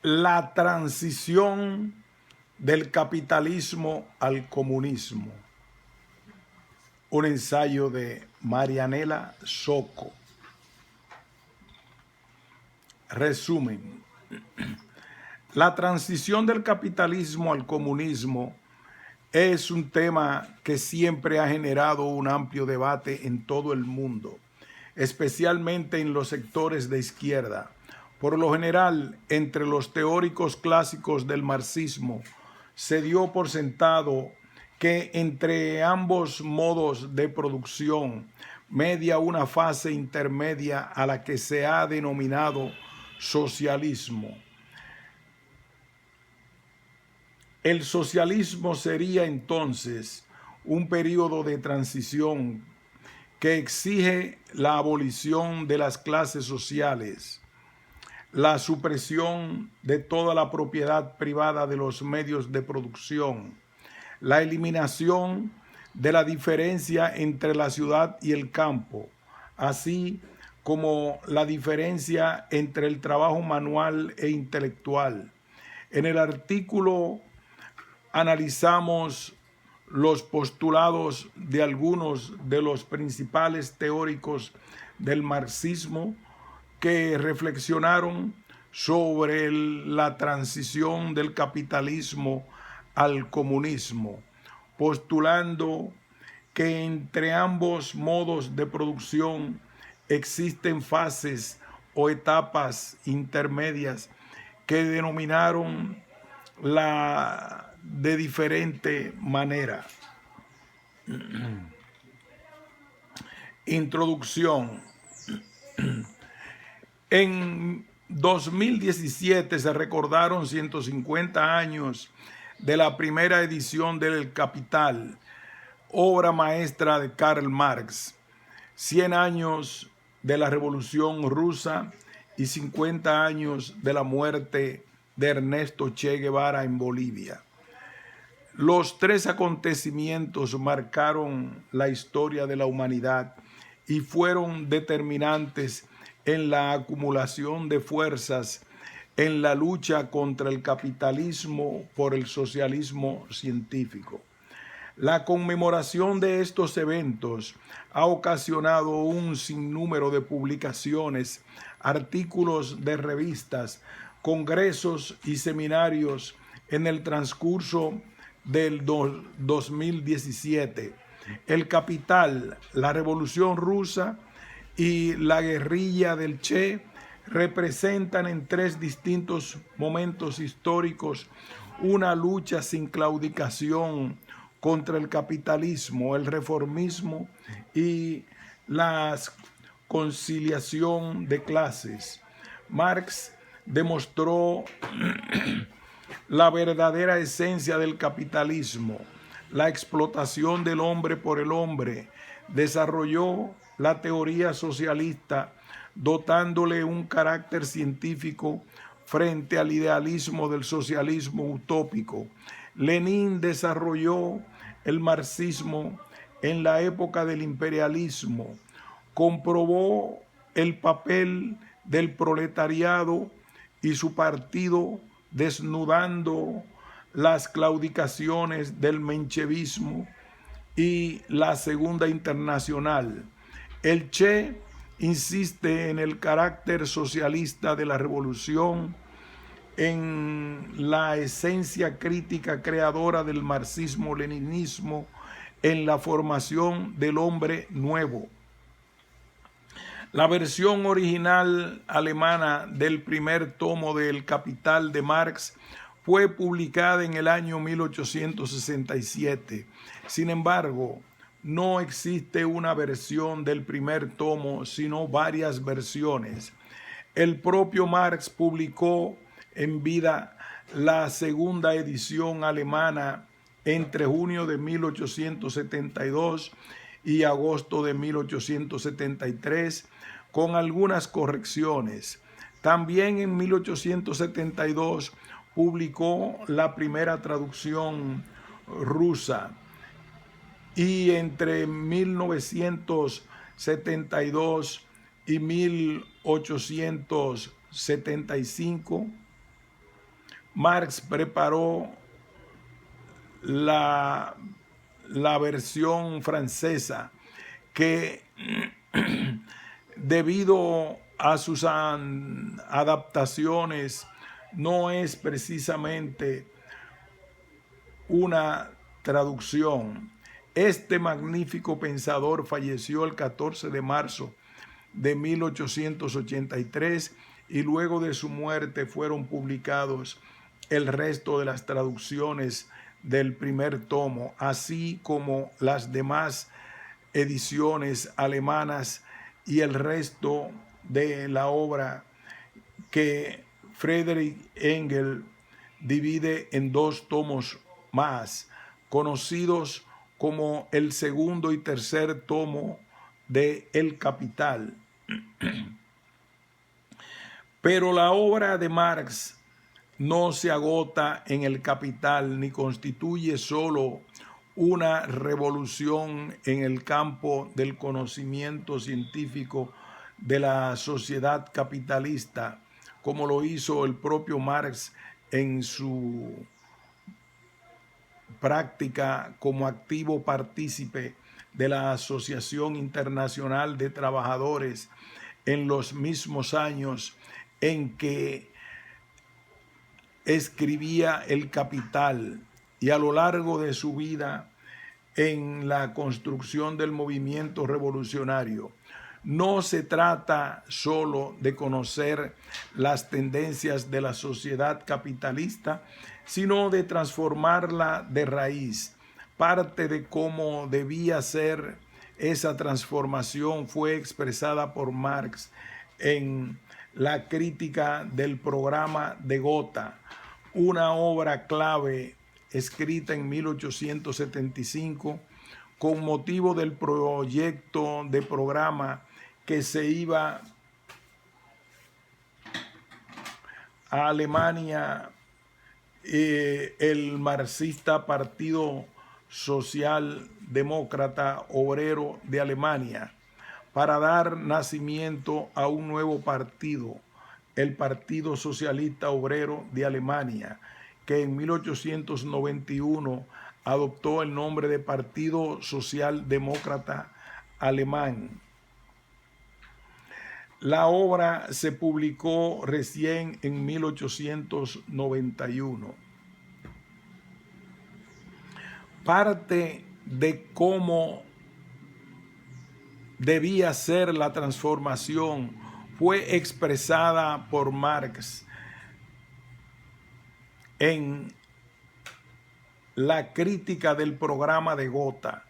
La transición del capitalismo al comunismo. Un ensayo de Marianela Soco. Resumen. La transición del capitalismo al comunismo es un tema que siempre ha generado un amplio debate en todo el mundo, especialmente en los sectores de izquierda. Por lo general, entre los teóricos clásicos del marxismo, se dio por sentado que entre ambos modos de producción media una fase intermedia a la que se ha denominado socialismo. El socialismo sería entonces un periodo de transición que exige la abolición de las clases sociales, la supresión de toda la propiedad privada de los medios de producción, la eliminación de la diferencia entre la ciudad y el campo, así como la diferencia entre el trabajo manual e intelectual. En el artículo analizamos los postulados de algunos de los principales teóricos del marxismo que reflexionaron sobre la transición del capitalismo al comunismo, postulando que entre ambos modos de producción existen fases o etapas intermedias que denominaron de diferente manera. Introducción. En 2017 se recordaron 150 años de la primera edición del Capital, obra maestra de Karl Marx, 100 años de la Revolución Rusa y 50 años de la muerte de Ernesto Che Guevara en Bolivia. Los tres acontecimientos marcaron la historia de la humanidad y fueron determinantes en la acumulación de fuerzas en la lucha contra el capitalismo por el socialismo científico. La conmemoración de estos eventos ha ocasionado un sinnúmero de publicaciones, artículos de revistas, congresos y seminarios en el transcurso del 2017. El Capital, la Revolución Rusa y la guerrilla del Che representan en tres distintos momentos históricos una lucha sin claudicación contra el capitalismo, el reformismo y la conciliación de clases. Marx demostró la verdadera esencia del capitalismo, la explotación del hombre por el hombre. Desarrolló la teoría socialista dotándole un carácter científico frente al idealismo del socialismo utópico. Lenin desarrolló el marxismo en la época del imperialismo, comprobó el papel del proletariado y su partido desnudando las claudicaciones del menchevismo y la Segunda Internacional. El Che insiste en el carácter socialista de la revolución, en la esencia crítica creadora del marxismo-leninismo, en la formación del hombre nuevo. La versión original alemana del primer tomo del Capital de Marx fue publicada en el año 1867. Sin embargo, no existe una versión del primer tomo, sino varias versiones. El propio Marx publicó en vida la segunda edición alemana entre junio de 1872 y agosto de 1873, con algunas correcciones. También en 1872 publicó la primera traducción rusa y entre 1972 y 1875 Marx preparó la versión francesa que debido a sus adaptaciones no es precisamente una traducción. Este magnífico pensador falleció el 14 de marzo de 1883 y luego de su muerte fueron publicados el resto de las traducciones del primer tomo, así como las demás ediciones alemanas y el resto de la obra que Friedrich Engels divide en 2 tomos más, conocidos como el segundo y tercer tomo de El Capital. Pero la obra de Marx no se agota en El Capital ni constituye solo una revolución en el campo del conocimiento científico de la sociedad capitalista, como lo hizo el propio Marx en su práctica como activo partícipe de la Asociación Internacional de Trabajadores en los mismos años en que escribía El Capital, y a lo largo de su vida en la construcción del movimiento revolucionario. No se trata solo de conocer las tendencias de la sociedad capitalista, sino de transformarla de raíz. Parte de cómo debía ser esa transformación fue expresada por Marx en la crítica del programa de Gotha, una obra clave escrita en 1875 con motivo del proyecto de programa que se iba a Alemania, el marxista Partido Socialdemócrata Obrero de Alemania, para dar nacimiento a un nuevo partido, el Partido Socialista Obrero de Alemania, que en 1891 adoptó el nombre de Partido Socialdemócrata Alemán. La obra se publicó recién en 1891. Parte de cómo debía ser la transformación fue expresada por Marx en la crítica del programa de Gotha,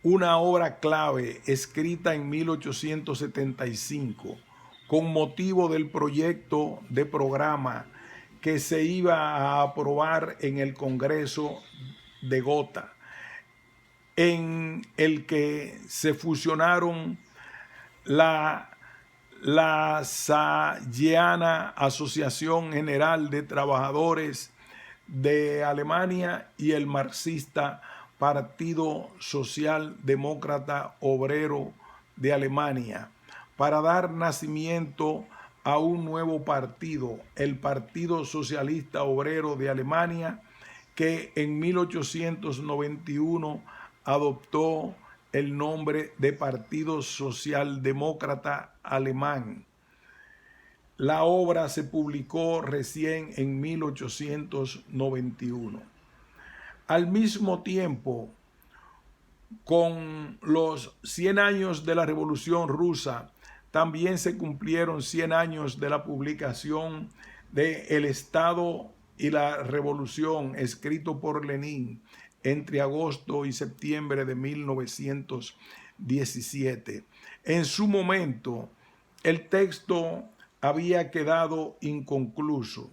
una obra clave escrita en 1875 con motivo del proyecto de programa que se iba a aprobar en el Congreso de Gotha, en el que se fusionaron la Sayana Asociación General de Trabajadores de Alemania y el marxista Partido Socialdemócrata Obrero de Alemania, para dar nacimiento a un nuevo partido, el Partido Socialista Obrero de Alemania, que en 1891 adoptó el nombre de Partido Socialdemócrata Alemán. La obra se publicó recién en 1891. Al mismo tiempo, con los 100 años de la Revolución Rusa, también se cumplieron 100 años de la publicación de El Estado y la Revolución, escrito por Lenin entre agosto y septiembre de 1917. En su momento, el texto había quedado inconcluso.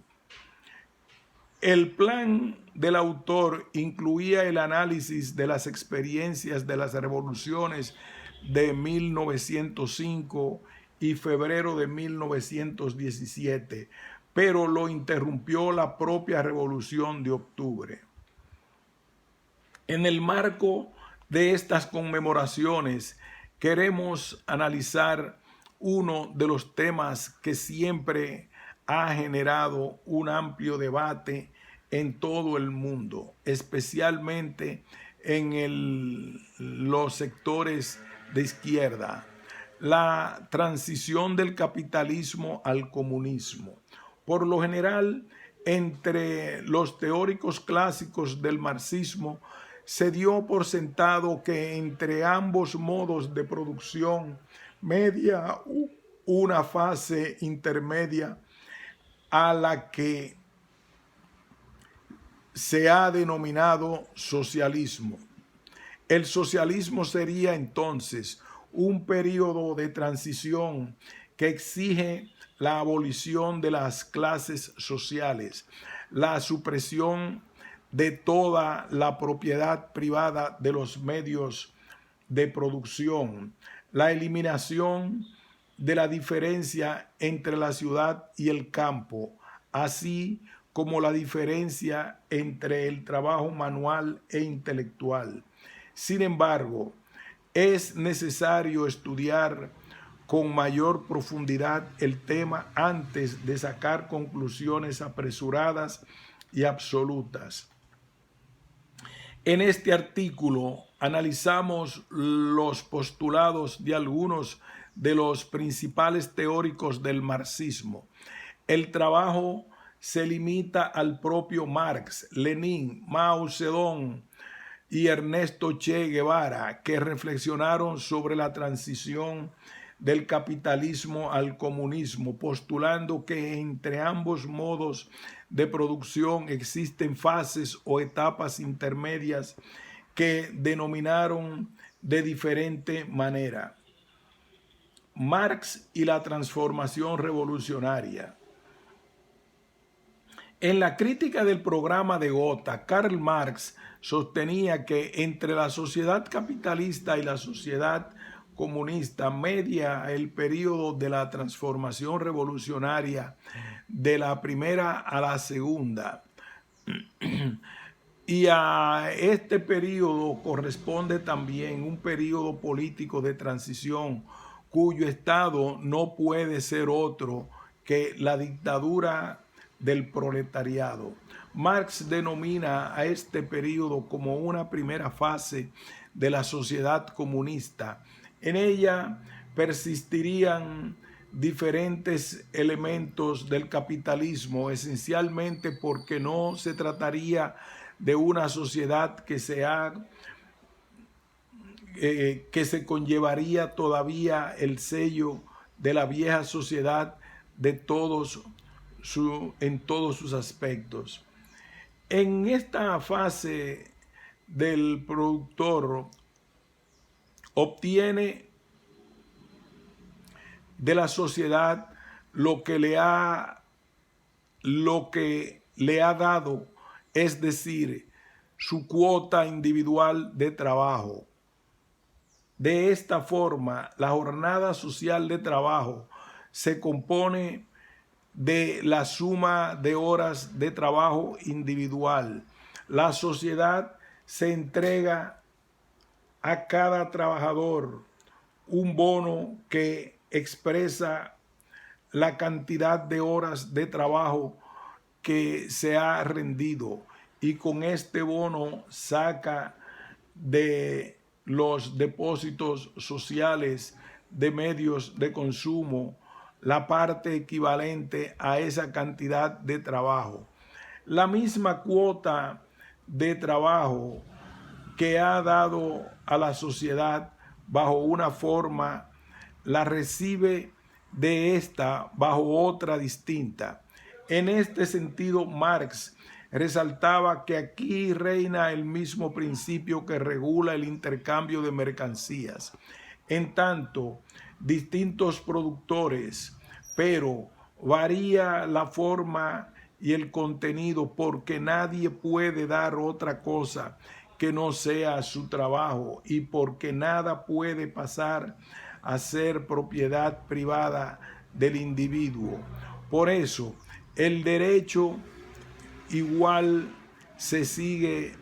El plan del autor incluía el análisis de las experiencias de las revoluciones de 1905 y febrero de 1917, pero lo interrumpió la propia Revolución de Octubre. En el marco de estas conmemoraciones, queremos analizar uno de los temas que siempre ha generado un amplio debate en todo el mundo, especialmente en los sectores de izquierda. La transición del capitalismo al comunismo. Por lo general, entre los teóricos clásicos del marxismo, se dio por sentado que entre ambos modos de producción media una fase intermedia a la que se ha denominado socialismo. El socialismo sería entonces un periodo de transición que exige la abolición de las clases sociales, la supresión de toda la propiedad privada de los medios de producción, la eliminación de la diferencia entre la ciudad y el campo, así como la diferencia entre el trabajo manual e intelectual. Sin embargo, es necesario estudiar con mayor profundidad el tema antes de sacar conclusiones apresuradas y absolutas. En este artículo analizamos los postulados de algunos de los principales teóricos del marxismo. El trabajo se limita al propio Marx, Lenin, Mao Zedong y Ernesto Che Guevara, que reflexionaron sobre la transición del capitalismo al comunismo, postulando que entre ambos modos de producción existen fases o etapas intermedias que denominaron de diferente manera. Marx y la transformación revolucionaria. En la crítica del programa de Gotha, Karl Marx sostenía que entre la sociedad capitalista y la sociedad comunista media el periodo de la transformación revolucionaria de la primera a la segunda. Y a este periodo corresponde también un periodo político de transición cuyo estado no puede ser otro que la dictadura del proletariado. Marx denomina a este periodo como una primera fase de la sociedad comunista. En ella persistirían diferentes elementos del capitalismo, esencialmente porque no se trataría de una sociedad que se conllevaría todavía el sello de la vieja sociedad de en todos sus aspectos. En esta fase del productor obtiene de la sociedad lo que le ha dado, es decir, su cuota individual de trabajo. De esta forma, la jornada social de trabajo se compone de la suma de horas de trabajo individual. La sociedad se entrega a cada trabajador un bono que expresa la cantidad de horas de trabajo que se ha rendido, y con este bono saca de los depósitos sociales de medios de consumo la parte equivalente a esa cantidad de trabajo. La misma cuota de trabajo que ha dado a la sociedad bajo una forma, la recibe de esta bajo otra distinta. En este sentido, Marx resaltaba que aquí reina el mismo principio que regula el intercambio de mercancías. En tanto, distintos productores, pero varía la forma y el contenido, porque nadie puede dar otra cosa que no sea su trabajo, y porque nada puede pasar a ser propiedad privada del individuo. Por eso, el derecho igual se sigue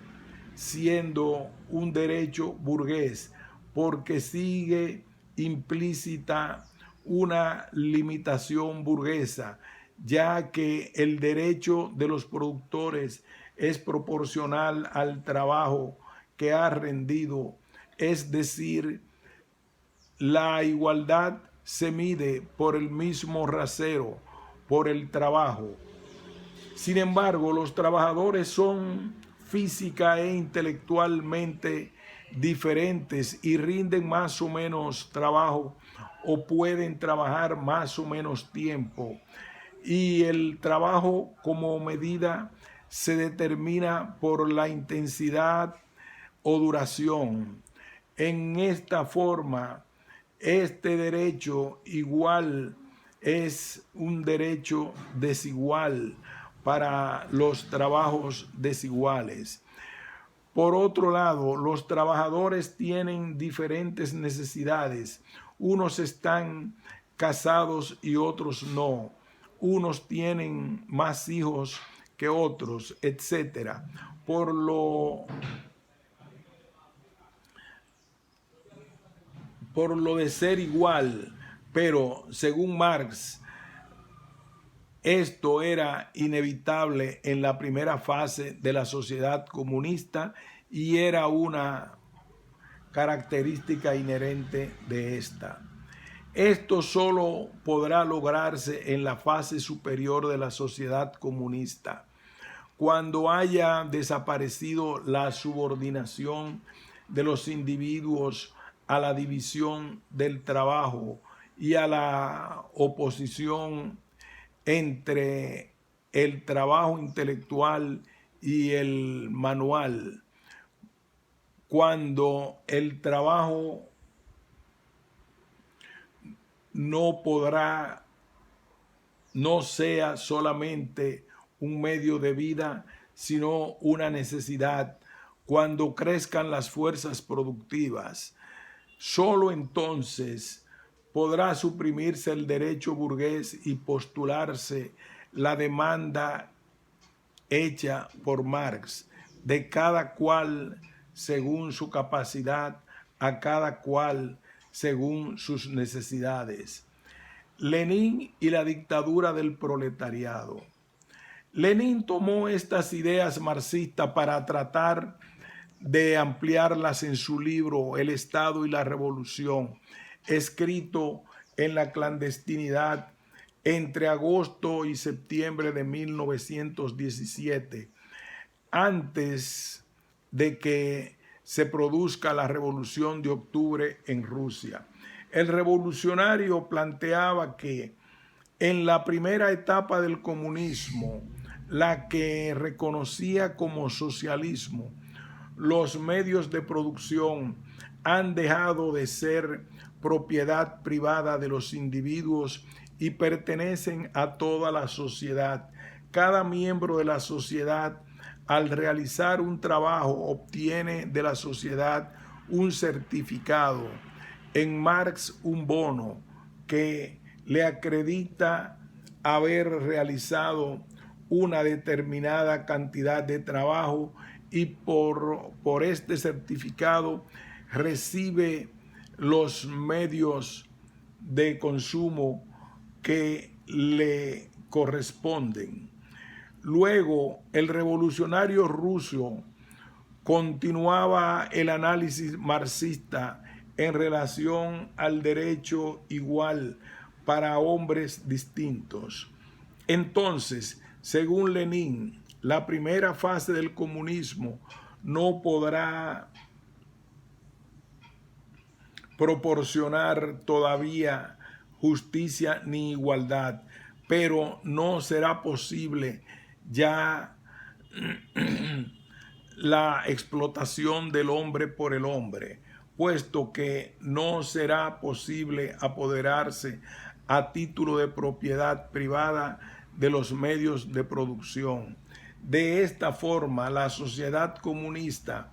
siendo un derecho burgués, porque sigue implícita una limitación burguesa, ya que el derecho de los productores es proporcional al trabajo que ha rendido, es decir, la igualdad se mide por el mismo rasero, por el trabajo. Sin embargo, los trabajadores son física e intelectualmente diferentes y rinden más o menos trabajo o pueden trabajar más o menos tiempo. Y el trabajo como medida se determina por la intensidad o duración. En esta forma, este derecho igual es un derecho desigual para los trabajos desiguales. Por otro lado, los trabajadores tienen diferentes necesidades. Unos están casados y otros no. Unos tienen más hijos que otros, etcétera. Por lo de ser igual, pero según Marx, esto era inevitable en la primera fase de la sociedad comunista y era una característica inherente de esta. Esto solo podrá lograrse en la fase superior de la sociedad comunista, cuando haya desaparecido la subordinación de los individuos a la división del trabajo y a la oposición entre el trabajo intelectual y el manual, cuando el trabajo no sea solamente un medio de vida, sino una necesidad, cuando crezcan las fuerzas productivas. Solo entonces podrá suprimirse el derecho burgués y postularse la demanda hecha por Marx, de cada cual según su capacidad, a cada cual según sus necesidades. Lenin y la dictadura del proletariado. Lenin tomó estas ideas marxistas para tratar de ampliarlas en su libro El Estado y la Revolución, escrito en la clandestinidad entre agosto y septiembre de 1917, antes de que se produzca la Revolución de Octubre en Rusia. El revolucionario planteaba que en la primera etapa del comunismo, la que reconocía como socialismo, los medios de producción han dejado de ser propiedad privada de los individuos y pertenecen a toda la sociedad. Cada miembro de la sociedad, al realizar un trabajo, obtiene de la sociedad un certificado, en Marx un bono que le acredita haber realizado una determinada cantidad de trabajo y por este certificado recibe los medios de consumo que le corresponden. Luego, el revolucionario ruso continuaba el análisis marxista en relación al derecho igual para hombres distintos. Entonces, según Lenin, la primera fase del comunismo no podrá proporcionar todavía justicia ni igualdad, pero no será posible ya la explotación del hombre por el hombre, puesto que no será posible apoderarse a título de propiedad privada de los medios de producción. De esta forma, la sociedad comunista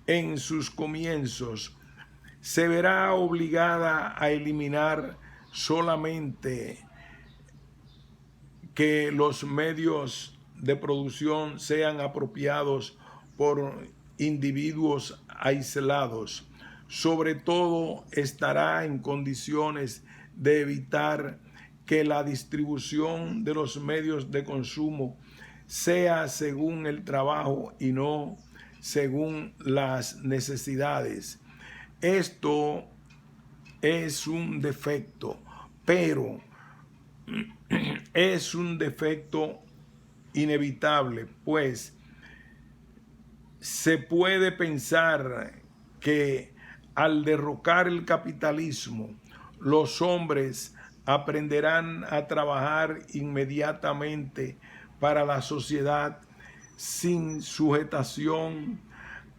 en sus comienzos se verá obligada a eliminar solamente que los medios de producción sean apropiados por individuos aislados. Sobre todo, estará en condiciones de evitar que la distribución de los medios de consumo sea según el trabajo y no según las necesidades. Esto es un defecto, pero es un defecto inevitable, pues se puede pensar que al derrocar el capitalismo, los hombres aprenderán a trabajar inmediatamente para la sociedad sin sujetación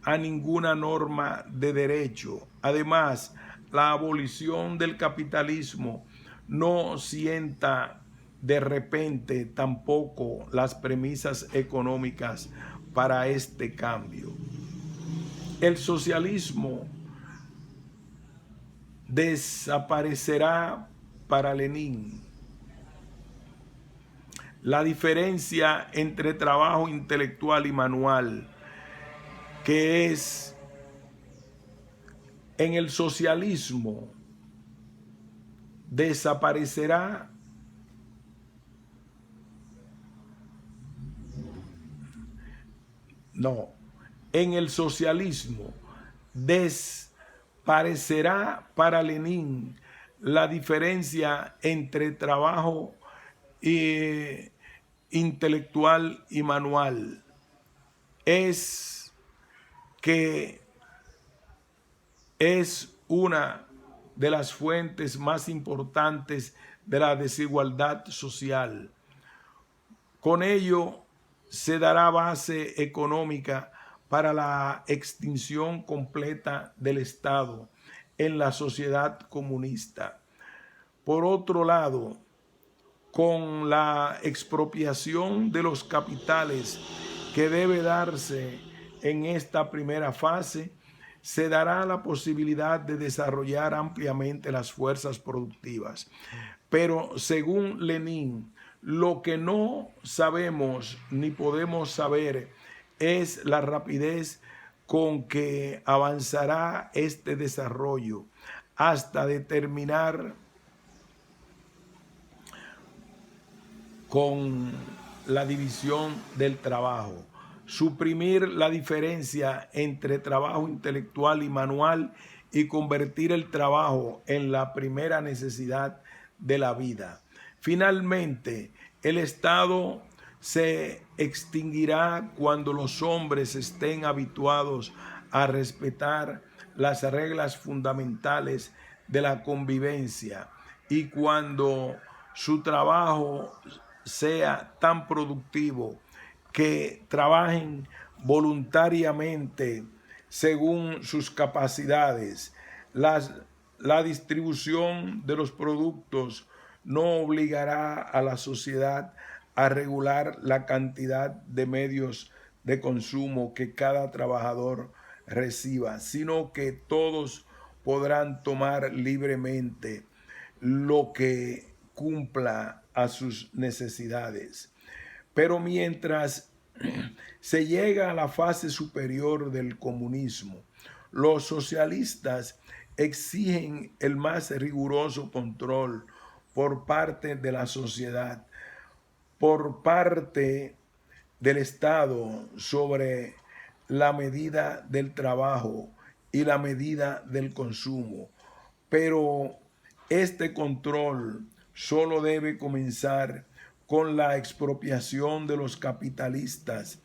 a ninguna norma de derecho. Además, la abolición del capitalismo no sienta de repente tampoco las premisas económicas para este cambio. El socialismo desaparecerá para Lenin. La diferencia entre trabajo intelectual y manual, que es en el socialismo, desaparecerá en el socialismo desaparecerá para Lenin la diferencia entre trabajo intelectual y manual. Es que es una de las fuentes más importantes de la desigualdad social. Con ello se dará base económica para la extinción completa del Estado en la sociedad comunista. Por otro lado, con la expropiación de los capitales que debe darse en esta primera fase, se dará la posibilidad de desarrollar ampliamente las fuerzas productivas. Pero según Lenin, lo que no sabemos ni podemos saber es la rapidez con que avanzará este desarrollo hasta determinar con la división del trabajo, suprimir la diferencia entre trabajo intelectual y manual y convertir el trabajo en la primera necesidad de la vida. Finalmente, el Estado se extinguirá cuando los hombres estén habituados a respetar las reglas fundamentales de la convivencia y cuando su trabajo sea tan productivo que trabajen voluntariamente según sus capacidades. La distribución de los productos no obligará a la sociedad a regular la cantidad de medios de consumo que cada trabajador reciba, sino que todos podrán tomar libremente lo que cumpla a sus necesidades. Pero mientras se llega a la fase superior del comunismo, los socialistas exigen el más riguroso control por parte de la sociedad, por parte del Estado sobre la medida del trabajo y la medida del consumo. Pero este control solo debe comenzar con la expropiación de los capitalistas,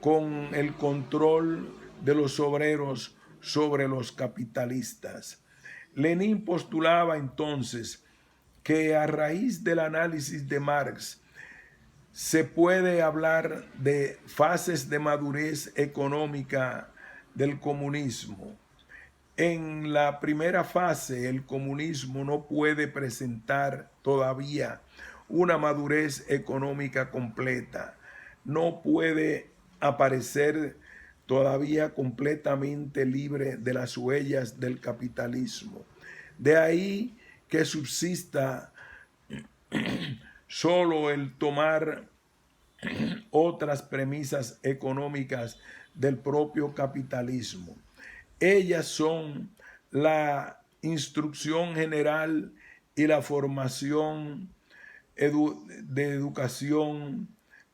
con el control de los obreros sobre los capitalistas. Lenin postulaba entonces que a raíz del análisis de Marx se puede hablar de fases de madurez económica del comunismo. En la primera fase, el comunismo no puede presentar todavía una madurez económica completa. No puede aparecer todavía completamente libre de las huellas del capitalismo. De ahí que subsista solo el tomar otras premisas económicas del propio capitalismo. Ellas son la instrucción general y la formación de educación,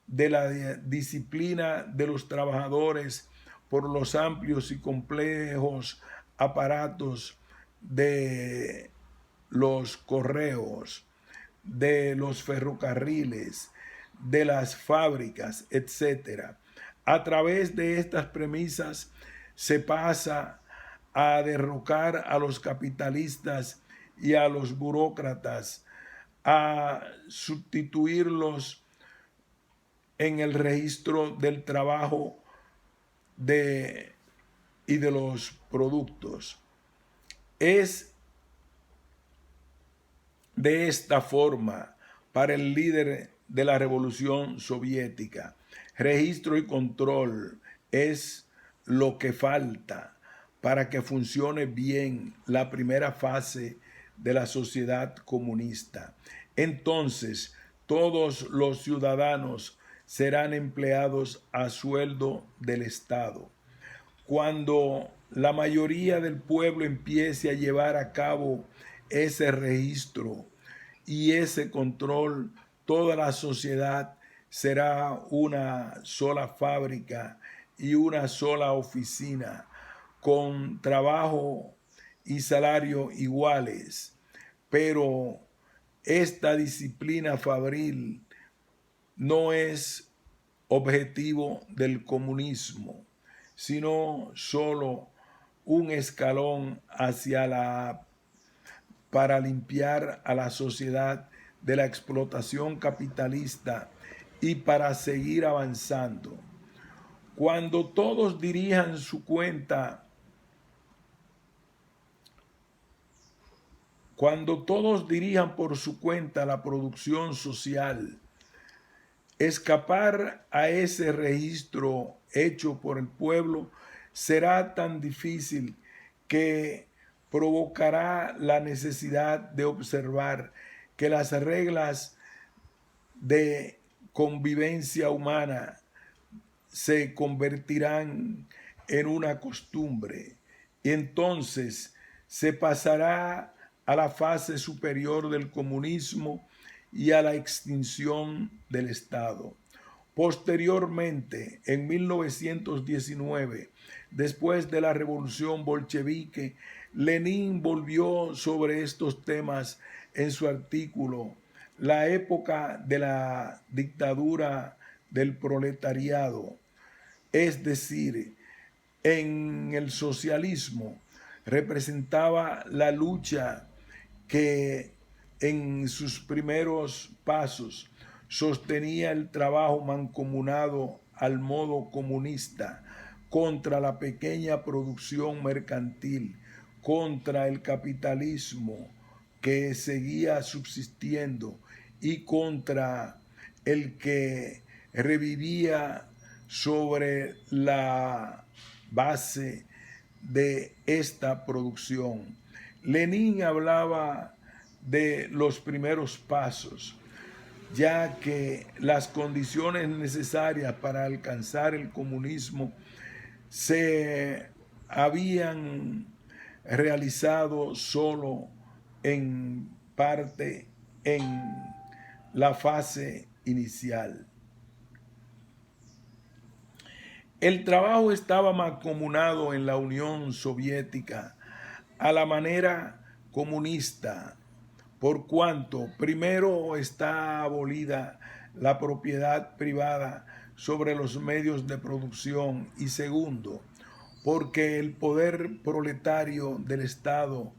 de la disciplina de los trabajadores por los amplios y complejos aparatos de los correos, de los ferrocarriles, de las fábricas, etcétera. A través de estas premisas se pasa a derrocar a los capitalistas y a los burócratas, a sustituirlos en el registro del trabajo y de los productos. Es de esta forma, para el líder de la Revolución Soviética, registro y control es lo que falta para que funcione bien la primera fase de la sociedad comunista. Entonces, todos los ciudadanos serán empleados a sueldo del Estado. Cuando la mayoría del pueblo empiece a llevar a cabo ese registro y ese control, toda la sociedad será una sola fábrica y una sola oficina con trabajo y salario iguales. Pero esta disciplina fabril no es objetivo del comunismo, sino solo un escalón para limpiar a la sociedad de la explotación capitalista y para seguir avanzando. Cuando todos dirijan su cuenta, cuando todos dirijan por su cuenta la producción social, escapar a ese registro hecho por el pueblo será tan difícil que provocará la necesidad de observar que las reglas de convivencia humana se convertirán en una costumbre y entonces se pasará a la fase superior del comunismo y a la extinción del Estado. Posteriormente, en 1919, después de la revolución bolchevique, Lenin volvió sobre estos temas en su artículo La época de la dictadura del proletariado, es decir, en el socialismo representaba la lucha que en sus primeros pasos sostenía el trabajo mancomunado al modo comunista contra la pequeña producción mercantil, contra el capitalismo que seguía subsistiendo y contra el que revivía sobre la base de esta producción. Lenin hablaba de los primeros pasos, ya que las condiciones necesarias para alcanzar el comunismo se habían realizado solo en parte en la fase inicial. El trabajo estaba mancomunado en la Unión Soviética a la manera comunista, por cuanto primero está abolida la propiedad privada sobre los medios de producción y segundo, porque el poder proletario del Estado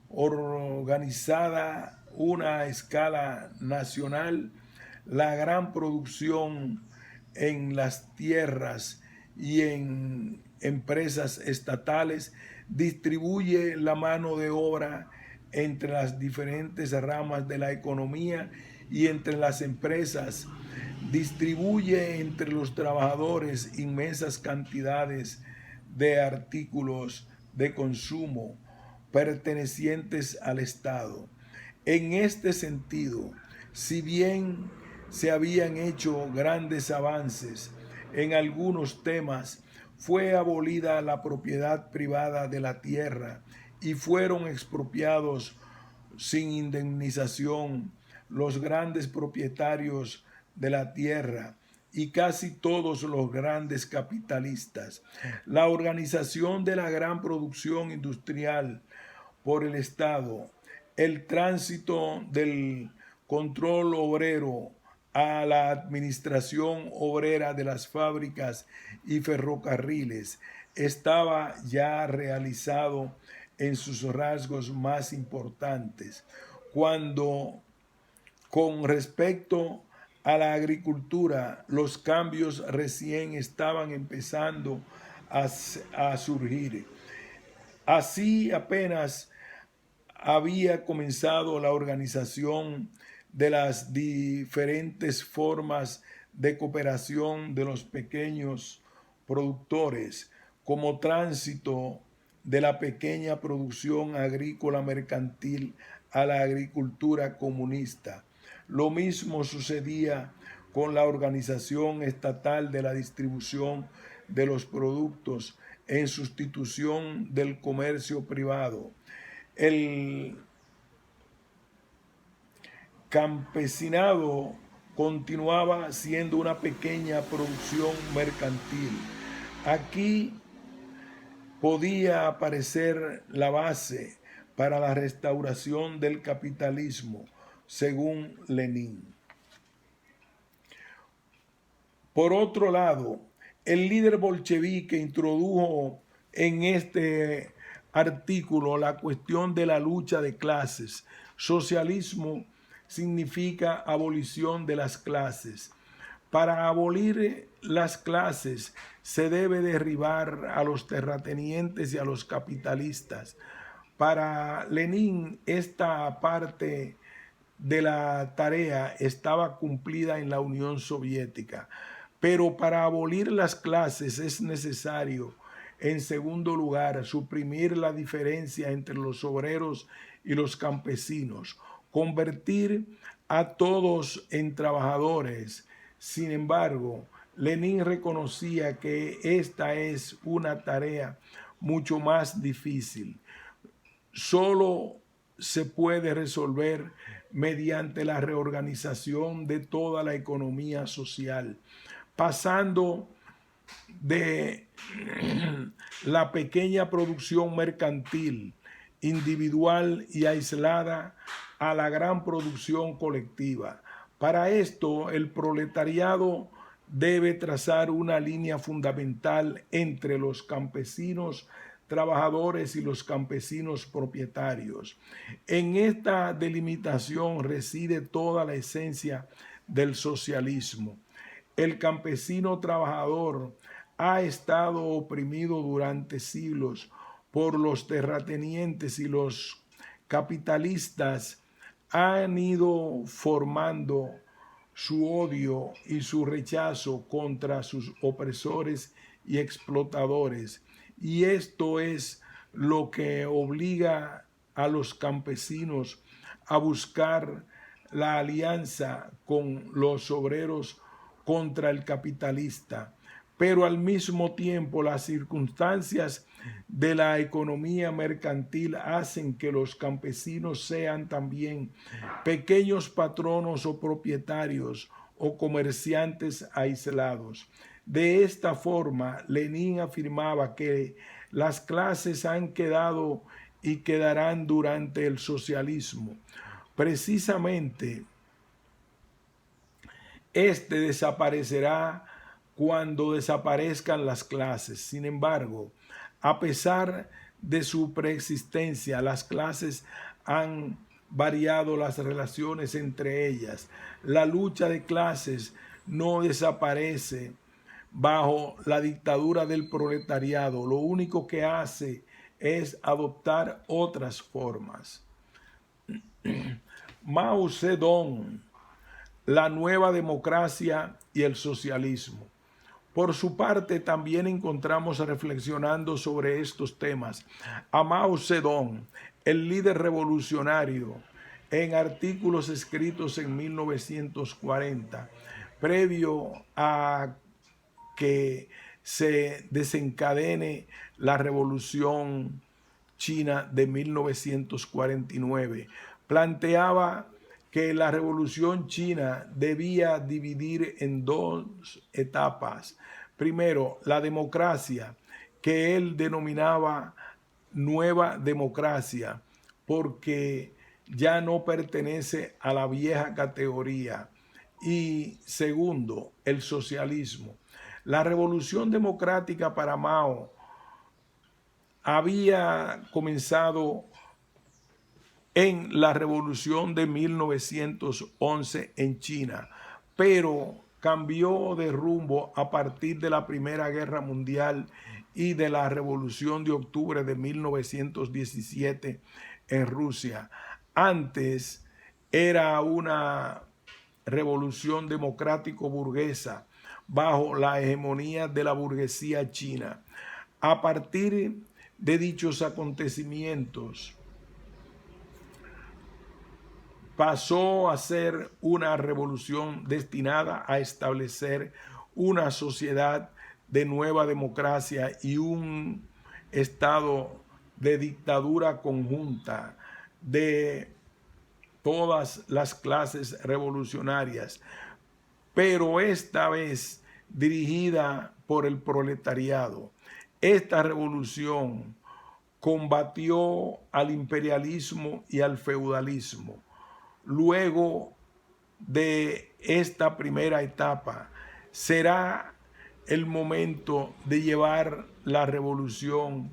organizada una escala nacional, la gran producción en las tierras y en empresas estatales distribuye la mano de obra entre las diferentes ramas de la economía y entre las empresas, distribuye entre los trabajadores inmensas cantidades de artículos de consumo pertenecientes al Estado. En este sentido, si bien se habían hecho grandes avances en algunos temas, fue abolida la propiedad privada de la tierra y fueron expropiados sin indemnización los grandes propietarios de la tierra y casi todos los grandes capitalistas. La organización de la gran producción industrial por el Estado, el tránsito del control obrero a la administración obrera de las fábricas y ferrocarriles estaba ya realizado en sus rasgos más importantes. Cuando con respecto a la agricultura, los cambios recién estaban empezando a surgir. Así apenas había comenzado la organización de las diferentes formas de cooperación de los pequeños productores, como tránsito de la pequeña producción agrícola mercantil a la agricultura comunista. Lo mismo sucedía con la organización estatal de la distribución de los productos en sustitución del comercio privado. El campesinado continuaba siendo una pequeña producción mercantil. Aquí podía aparecer la base para la restauración del capitalismo, según Lenin. Por otro lado, el líder bolchevique introdujo en este artículo la cuestión de la lucha de clases. Socialismo significa abolición de las clases. Para abolir las clases se debe derribar a los terratenientes y a los capitalistas. Para Lenin, esta parte de la tarea estaba cumplida en la Unión Soviética. Pero para abolir las clases es necesario, en segundo lugar, suprimir la diferencia entre los obreros y los campesinos, convertir a todos en trabajadores. Sin embargo, Lenin reconocía que esta es una tarea mucho más difícil. Solo se puede resolver mediante la reorganización de toda la economía social, pasando de la pequeña producción mercantil, individual y aislada, a la gran producción colectiva. Para esto, el proletariado debe trazar una línea fundamental entre los campesinos trabajadores y los campesinos propietarios. En esta delimitación reside toda la esencia del socialismo. El campesino trabajador ha estado oprimido durante siglos por los terratenientes y los capitalistas han ido formando su odio y su rechazo contra sus opresores y explotadores. Y esto es lo que obliga a los campesinos a buscar la alianza con los obreros contra el capitalista. Pero al mismo tiempo las circunstancias de la economía mercantil hacen que los campesinos sean también pequeños patronos o propietarios o comerciantes aislados. De esta forma, Lenin afirmaba que las clases han quedado y quedarán durante el socialismo. Precisamente, este desaparecerá cuando desaparezcan las clases. Sin embargo, a pesar de su preexistencia, las clases han variado las relaciones entre ellas. La lucha de clases no desaparece bajo la dictadura del proletariado. Lo único que hace es adoptar otras formas. Mao Zedong, la nueva democracia y el socialismo. Por su parte, también encontramos reflexionando sobre estos temas a Mao Zedong, el líder revolucionario, en artículos escritos en 1940, previo a que se desencadene la Revolución China de 1949. Planteaba que la Revolución China debía dividir en dos etapas. Primero, la democracia, que él denominaba nueva democracia, porque ya no pertenece a la vieja categoría. Y segundo, el socialismo. La revolución democrática para Mao había comenzado en la revolución de 1911 en China, pero cambió de rumbo a partir de la Primera Guerra Mundial y de la Revolución de Octubre de 1917 en Rusia. Antes era una revolución democrático-burguesa bajo la hegemonía de la burguesía china. A partir de dichos acontecimientos, pasó a ser una revolución destinada a establecer una sociedad de nueva democracia y un estado de dictadura conjunta de todas las clases revolucionarias, pero esta vez dirigida por el proletariado. Esta revolución combatió al imperialismo y al feudalismo. Luego de esta primera etapa, será el momento de llevar la revolución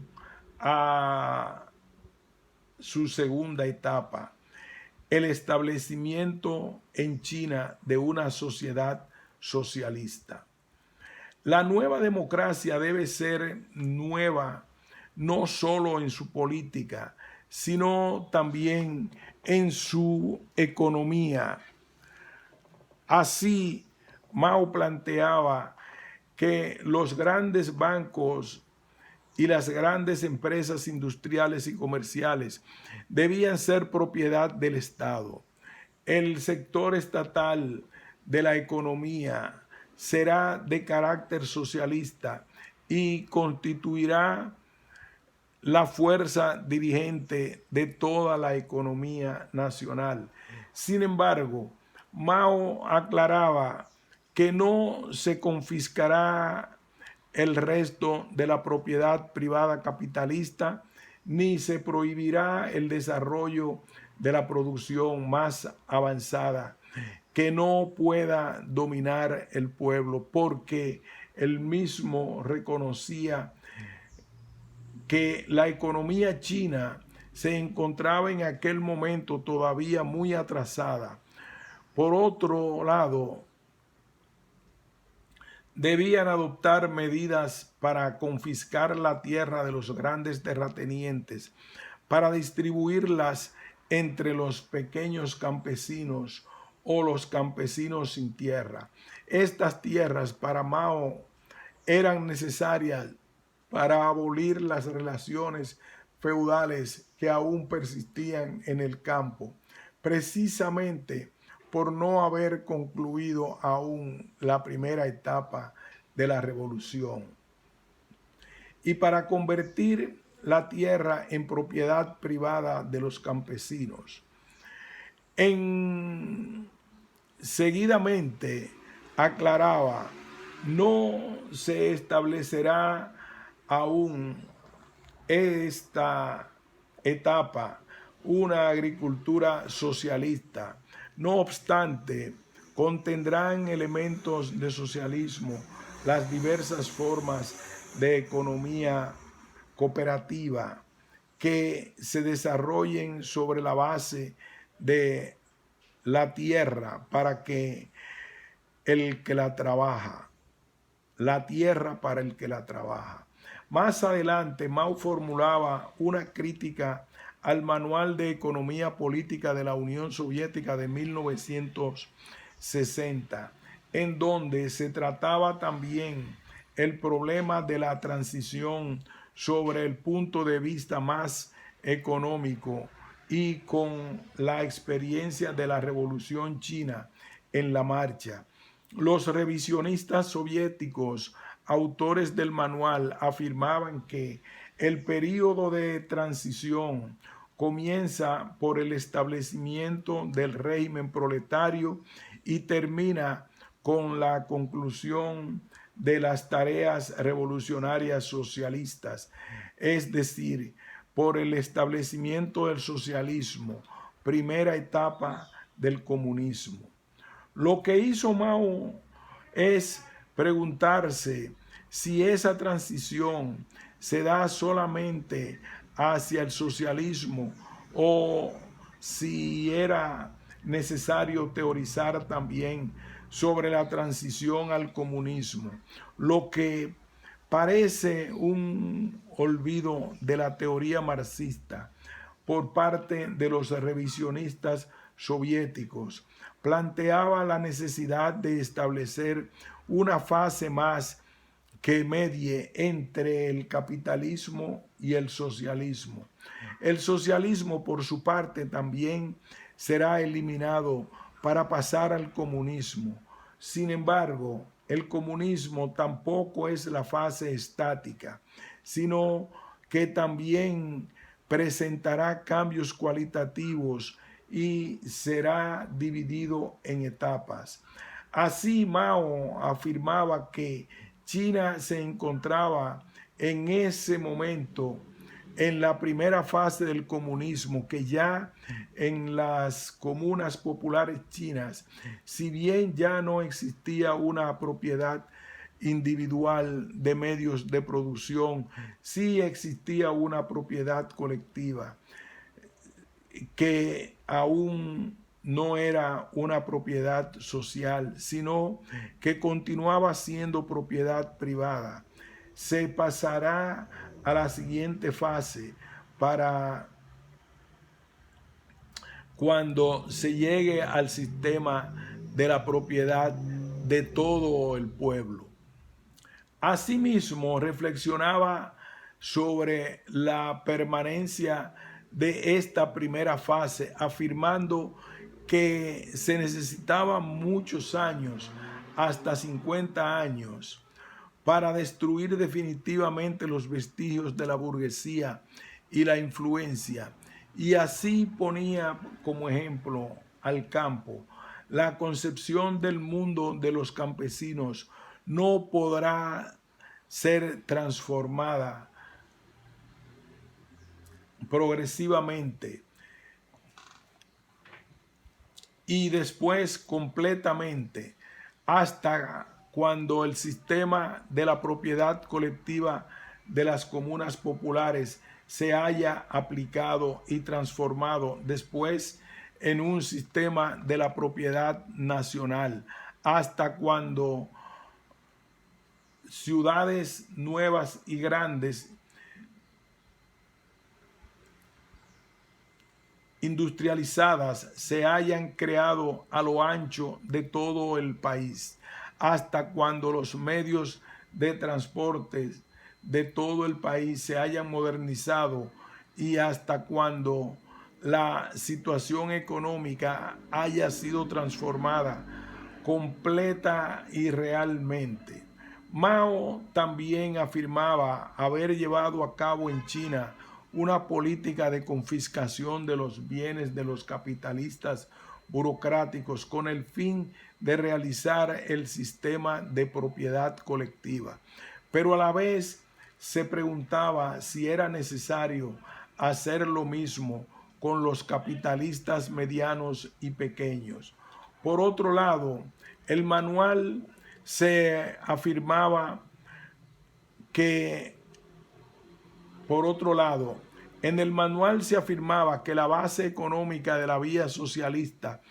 a su segunda etapa, el establecimiento en China de una sociedad socialista. La nueva democracia debe ser nueva no solo en su política, sino también en su economía. Así, Mao planteaba que los grandes bancos y las grandes empresas industriales y comerciales debían ser propiedad del Estado. El sector estatal de la economía será de carácter socialista y constituirá la fuerza dirigente de toda la economía nacional. Sin embargo, Mao aclaraba que no se confiscará el resto de la propiedad privada capitalista, ni se prohibirá el desarrollo de la producción más avanzada que no pueda dominar el pueblo, porque él mismo reconocía que la economía china se encontraba en aquel momento todavía muy atrasada. Por otro lado, debían adoptar medidas para confiscar la tierra de los grandes terratenientes, para distribuirlas entre los pequeños campesinos o los campesinos sin tierra. Estas tierras para Mao eran necesarias para abolir las relaciones feudales que aún persistían en el campo, precisamente por no haber concluido aún la primera etapa de la revolución. Y para convertir la tierra en propiedad privada de los campesinos. Seguidamente aclaraba, no se establecerá aún esta etapa una agricultura socialista. No obstante, contendrán elementos de socialismo las diversas formas de economía cooperativa que se desarrollen sobre la base de la tierra para que el que la trabaja, la tierra para el que la trabaja. Más adelante, Mao formulaba una crítica al Manual de Economía Política de la Unión Soviética de 1960, en donde se trataba también el problema de la transición sobre el punto de vista más económico y con la experiencia de la Revolución China en la marcha. Los revisionistas soviéticos, autores del manual, afirmaban que el periodo de transición comienza por el establecimiento del régimen proletario y termina con la conclusión de las tareas revolucionarias socialistas, es decir, por el establecimiento del socialismo, primera etapa del comunismo. Lo que hizo Mao es preguntarse si esa transición se da solamente hacia el socialismo o si era necesario teorizar también sobre la transición al comunismo, lo que parece un olvido de la teoría marxista por parte de los revisionistas soviéticos. Planteaba la necesidad de establecer una fase más que medie entre el capitalismo y el socialismo. El socialismo, por su parte, también será eliminado para pasar al comunismo. Sin embargo, el comunismo tampoco es la fase estática, sino que también presentará cambios cualitativos y será dividido en etapas. Así Mao afirmaba que China se encontraba en ese momento en la primera fase del comunismo, que ya en las comunas populares chinas, si bien ya no existía una propiedad individual de medios de producción, sí existía una propiedad colectiva que aún no era una propiedad social, sino que continuaba siendo propiedad privada. Se pasará a la siguiente fase para cuando se llegue al sistema de la propiedad de todo el pueblo. Asimismo, reflexionaba sobre la permanencia de esta primera fase, afirmando que se necesitaban muchos años, hasta 50 años, para destruir definitivamente los vestigios de la burguesía y la influencia. Y así ponía como ejemplo al campo. La concepción del mundo de los campesinos no podrá ser transformada progresivamente y después completamente hasta cuando el sistema de la propiedad colectiva de las comunas populares se haya aplicado y transformado después en un sistema de la propiedad nacional, hasta cuando ciudades nuevas y grandes industrializadas se hayan creado a lo ancho de todo el país, hasta cuando los medios de transporte de todo el país se hayan modernizado y hasta cuando la situación económica haya sido transformada completa y realmente. Mao también afirmaba haber llevado a cabo en China una política de confiscación de los bienes de los capitalistas burocráticos con el fin de realizar el sistema de propiedad colectiva. Pero a la vez se preguntaba si era necesario hacer lo mismo con los capitalistas medianos y pequeños. Por otro lado, el manual se afirmaba que, por otro lado, en el manual se afirmaba que la base económica de la vía socialista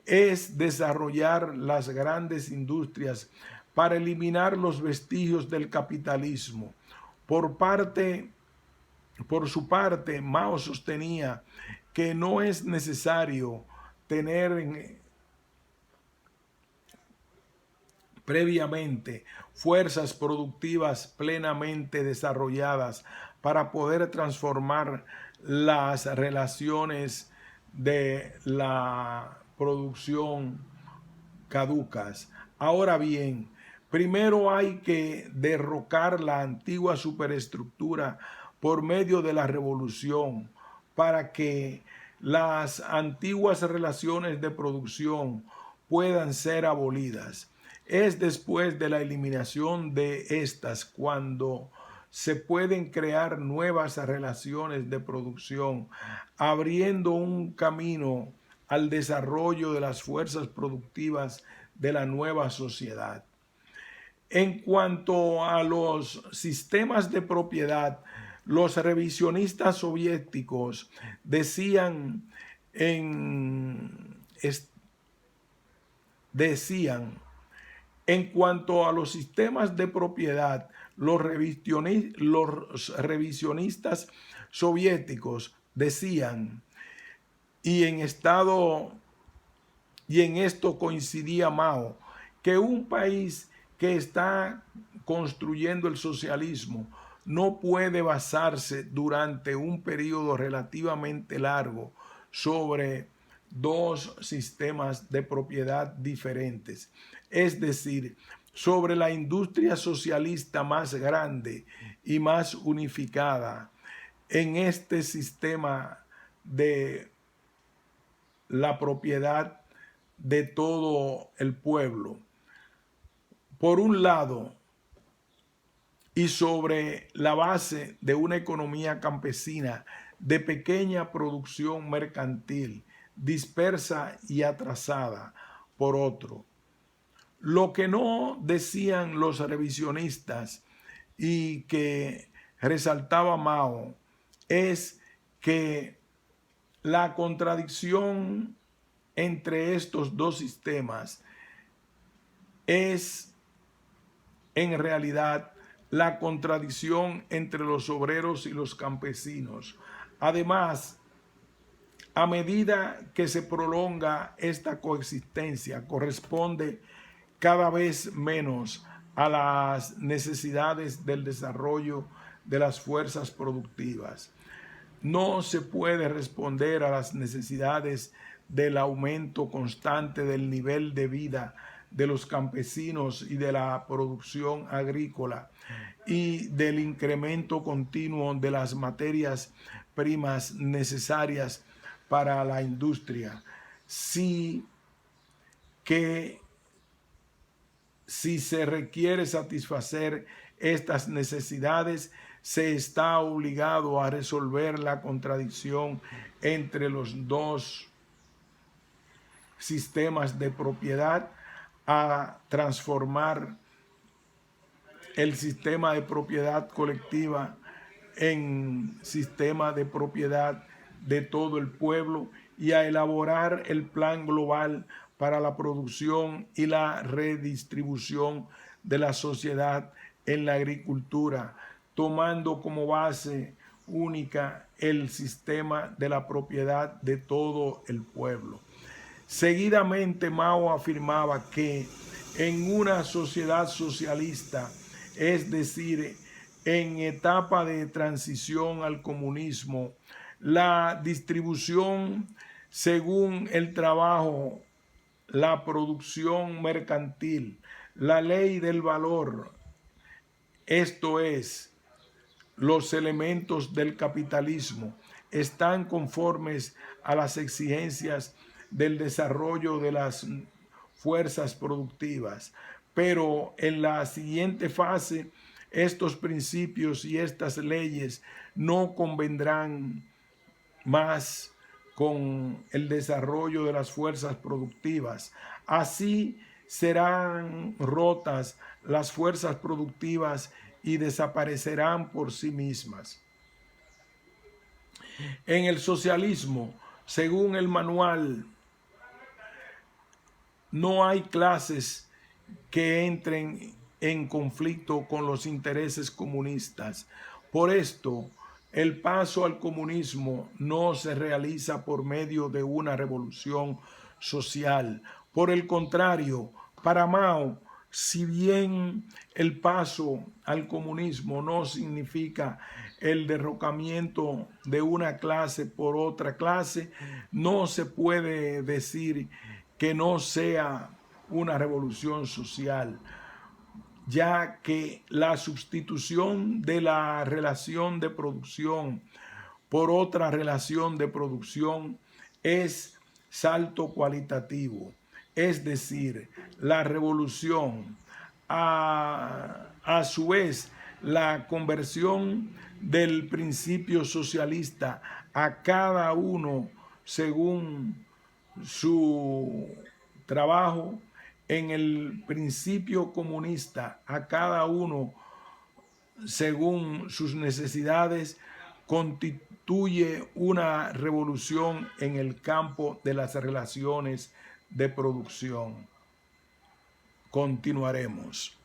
es desarrollar las grandes industrias para eliminar los vestigios del capitalismo. Por su parte, Mao sostenía que no es necesario tener previamente fuerzas productivas plenamente desarrolladas para poder transformar las relaciones de la producción caducas. Ahora bien, primero hay que derrocar la antigua superestructura por medio de la revolución, para que las antiguas relaciones de producción puedan ser abolidas. Es después de la eliminación de estas cuando se pueden crear nuevas relaciones de producción, abriendo un camino al desarrollo de las fuerzas productivas de la nueva sociedad. En cuanto a los sistemas de propiedad, los revisionistas soviéticos decían decían en cuanto a los sistemas de propiedad, los revisionistas soviéticos decían, y en esto coincidía Mao, que un país que está construyendo el socialismo no puede basarse durante un periodo relativamente largo sobre dos sistemas de propiedad diferentes, es decir, sobre la industria socialista más grande y más unificada en este sistema de la propiedad de todo el pueblo, por un lado, y sobre la base de una economía campesina de pequeña producción mercantil, dispersa y atrasada, por otro. Lo que no decían los revisionistas y que resaltaba Mao es que la contradicción entre estos dos sistemas es en realidad la contradicción entre los obreros y los campesinos. Además, a medida que se prolonga esta coexistencia, corresponde cada vez menos a las necesidades del desarrollo de las fuerzas productivas. No se puede responder a las necesidades del aumento constante del nivel de vida de los campesinos y de la producción agrícola y del incremento continuo de las materias primas necesarias para la industria. Si se requiere satisfacer estas necesidades, se está obligado a resolver la contradicción entre los dos sistemas de propiedad, a transformar el sistema de propiedad colectiva en sistema de propiedad de todo el pueblo y a elaborar el plan global para la producción y la redistribución de la sociedad en la agricultura, tomando como base única el sistema de la propiedad de todo el pueblo. Seguidamente Mao afirmaba que en una sociedad socialista, es decir, en etapa de transición al comunismo, la distribución según el trabajo, la producción mercantil, la ley del valor, esto es, los elementos del capitalismo, están conformes a las exigencias del desarrollo de las fuerzas productivas. Pero en la siguiente fase, estos principios y estas leyes no convendrán más con el desarrollo de las fuerzas productivas. Así serán rotas las fuerzas productivas y desaparecerán por sí mismas. En el socialismo, según el manual, no hay clases que entren en conflicto con los intereses comunistas. Por esto, el paso al comunismo no se realiza por medio de una revolución social. Por el contrario, para Mao, si bien el paso al comunismo no significa el derrocamiento de una clase por otra clase, no se puede decir que no sea una revolución social, ya que la sustitución de la relación de producción por otra relación de producción es salto cualitativo. Es decir, la revolución, a su vez, la conversión del principio socialista a cada uno según su trabajo, en el principio comunista a cada uno según sus necesidades, constituye una revolución en el campo de las relaciones de producción. Continuaremos.